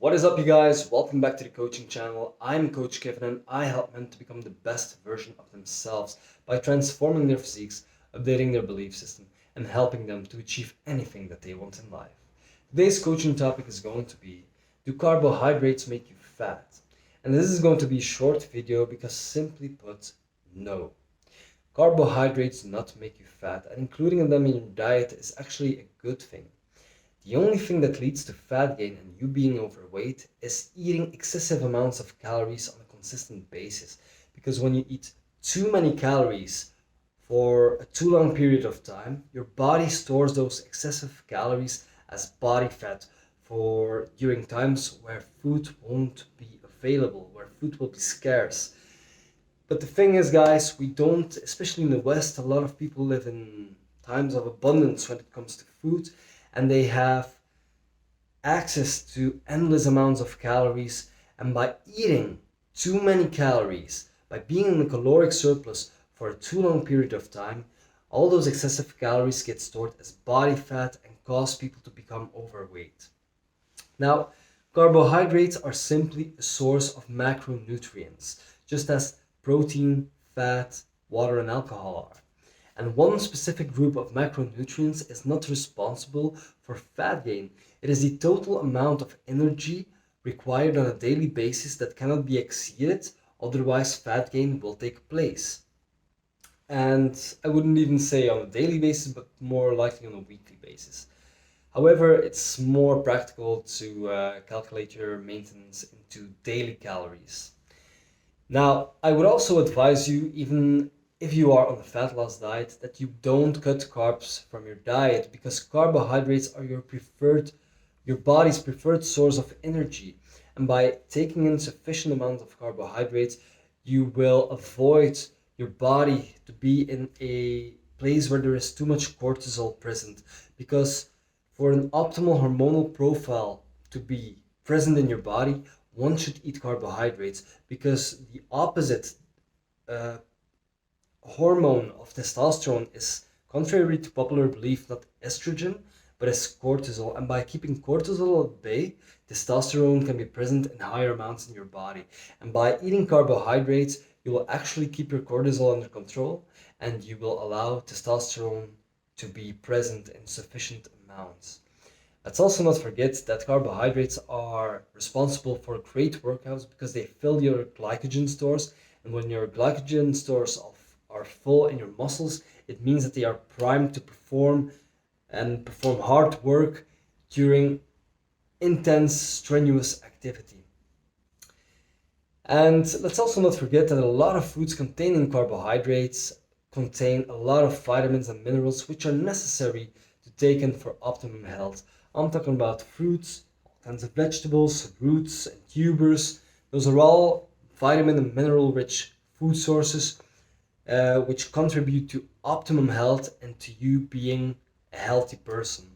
What is up, you guys? Welcome back to the coaching channel. I'm Coach Kevin and I help men to become the best version of themselves by transforming their physiques, updating their belief system, and helping them to achieve anything that they want in life. Today's coaching topic is going to be: do carbohydrates make you fat? And this is going to be a short video because, simply put, no. Carbohydrates do not make you fat, and including them in your diet is actually a good thing. The only thing that leads to fat gain and you being overweight is eating excessive amounts of calories on a consistent basis. Because when you eat too many calories for a too long period of time, your body stores those excessive calories as body fat for during times where food won't be available, where food will be scarce. But the thing is, guys, we don't, especially in the West, a lot of people live in times of abundance when it comes to food, and they have access to endless amounts of calories. And by eating too many calories, by being in a caloric surplus for a too long period of time, all those excessive calories get stored as body fat and cause people to become overweight. Now, carbohydrates are simply a source of macronutrients, just as protein, fat, water, and alcohol are. And one specific group of macronutrients is not responsible for fat gain. It is the total amount of energy required on a daily basis that cannot be exceeded, otherwise fat gain will take place. And I wouldn't even say on a daily basis, but more likely on a weekly basis. However, it's more practical to calculate your maintenance into daily calories. Now, I would also advise you, even if you are on a fat loss diet, that you don't cut carbs from your diet, because carbohydrates are your body's preferred source of energy. And by taking in sufficient amount of carbohydrates, you will avoid your body to be in a place where there is too much cortisol present. Because for an optimal hormonal profile to be present in your body, one should eat carbohydrates, because the opposite uh, hormone of testosterone is, contrary to popular belief, not estrogen, but is cortisol. And by keeping cortisol at bay, testosterone can be present in higher amounts in your body. And by eating carbohydrates, you will actually keep your cortisol under control, and you will allow testosterone to be present in sufficient amounts. Let's also not forget that carbohydrates are responsible for great workouts because they fill your glycogen stores. And when your glycogen stores are full in your muscles, it means that they are primed to perform hard work during intense, strenuous activity. And let's also not forget that a lot of foods containing carbohydrates contain a lot of vitamins and minerals which are necessary to take in for optimum health. I'm talking about fruits, all kinds of vegetables, roots, and tubers. Those are all vitamin and mineral rich food sources which contribute to optimum health and to you being a healthy person.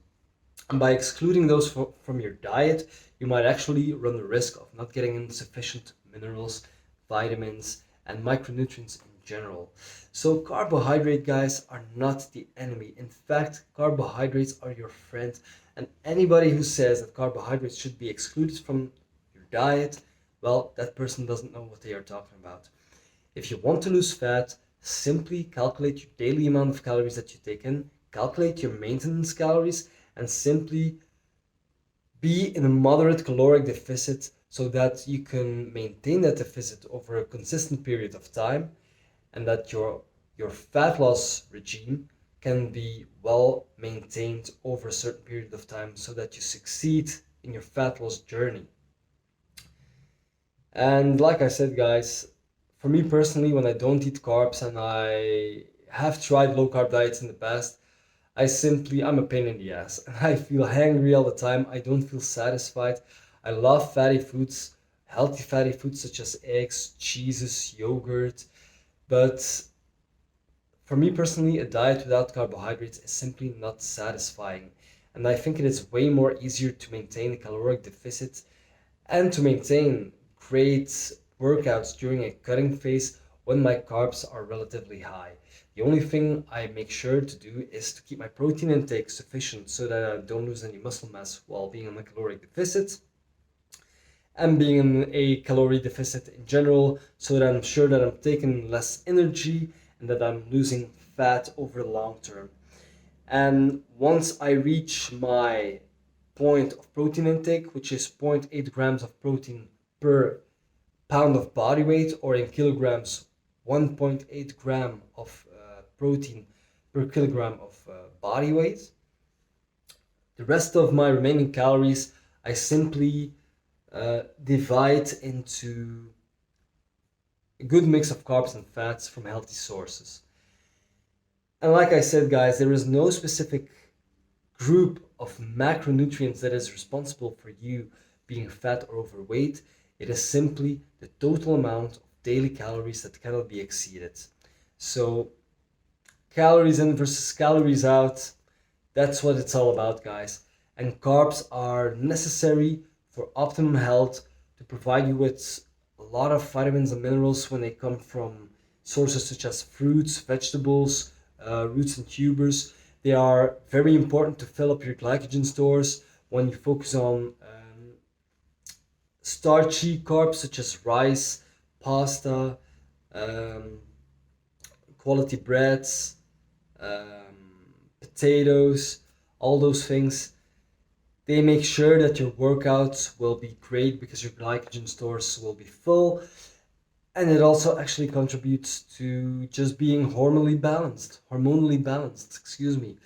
And by excluding those from your diet, you might actually run the risk of not getting in sufficient minerals, vitamins, and micronutrients in general. So carbohydrate, guys, are not the enemy. In fact, carbohydrates are your friend. And anybody who says that carbohydrates should be excluded from your diet, well, that person doesn't know what they are talking about. If you want to lose fat, simply calculate your daily amount of calories that you take in, calculate your maintenance calories, and simply be in a moderate caloric deficit so that you can maintain that deficit over a consistent period of time, and that your fat loss regime can be well maintained over a certain period of time so that you succeed in your fat loss journey. And like I said, guys, for me personally, when I don't eat carbs and I have tried low carb diets in the past, I'm a pain in the ass. And I feel hangry all the time. I don't feel satisfied. I love fatty foods, healthy fatty foods such as eggs, cheeses, yogurt. But for me personally, a diet without carbohydrates is simply not satisfying. And I think it is way more easier to maintain a caloric deficit and to maintain great workouts during a cutting phase when my carbs are relatively high. The only thing I make sure to do is to keep my protein intake sufficient so that I don't lose any muscle mass while being on a caloric deficit. and being in a calorie deficit in general, so that I'm sure that I'm taking less energy and that I'm losing fat over the long term. And once I reach my point of protein intake, which is 0.8 grams of protein per pound of body weight, or in kilograms, 1.8 gram of protein per kilogram of body weight, the rest of my remaining calories I simply divide into a good mix of carbs and fats from healthy sources. And like I said, guys, there is no specific group of macronutrients that is responsible for you being fat or overweight. It is simply the total amount of daily calories that cannot be exceeded. So calories in versus calories out, that's what it's all about, guys. And carbs are necessary for optimum health to provide you with a lot of vitamins and minerals when they come from sources such as fruits, vegetables, roots and tubers. They are very important to fill up your glycogen stores when you focus on starchy carbs such as rice, pasta, um, quality breads, potatoes, all those things. They make sure that your workouts will be great because your glycogen stores will be full, and it also actually contributes to just being hormonally balanced, excuse me,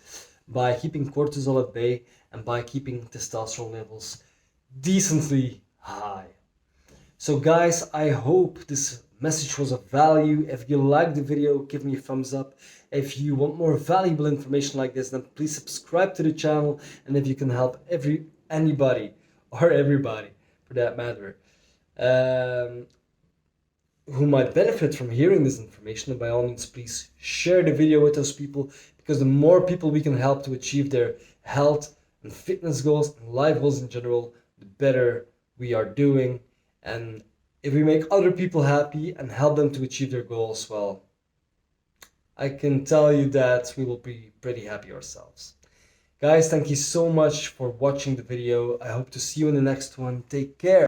by keeping cortisol at bay and by keeping testosterone levels decently high. So guys, I hope this message was of value. If you liked the video, give me a thumbs up. If you want more valuable information like this, then please subscribe to the channel. And if you can help anybody or everybody for that matter, who might benefit from hearing this information, then by all means please share the video with those people, because the more people we can help to achieve their health and fitness goals and life goals in general, the better we are doing. And if we make other people happy and help them to achieve their goals, well, I can tell you that we will be pretty happy ourselves. Guys, thank you so much for watching the video. I hope to see you in the next one. Take care.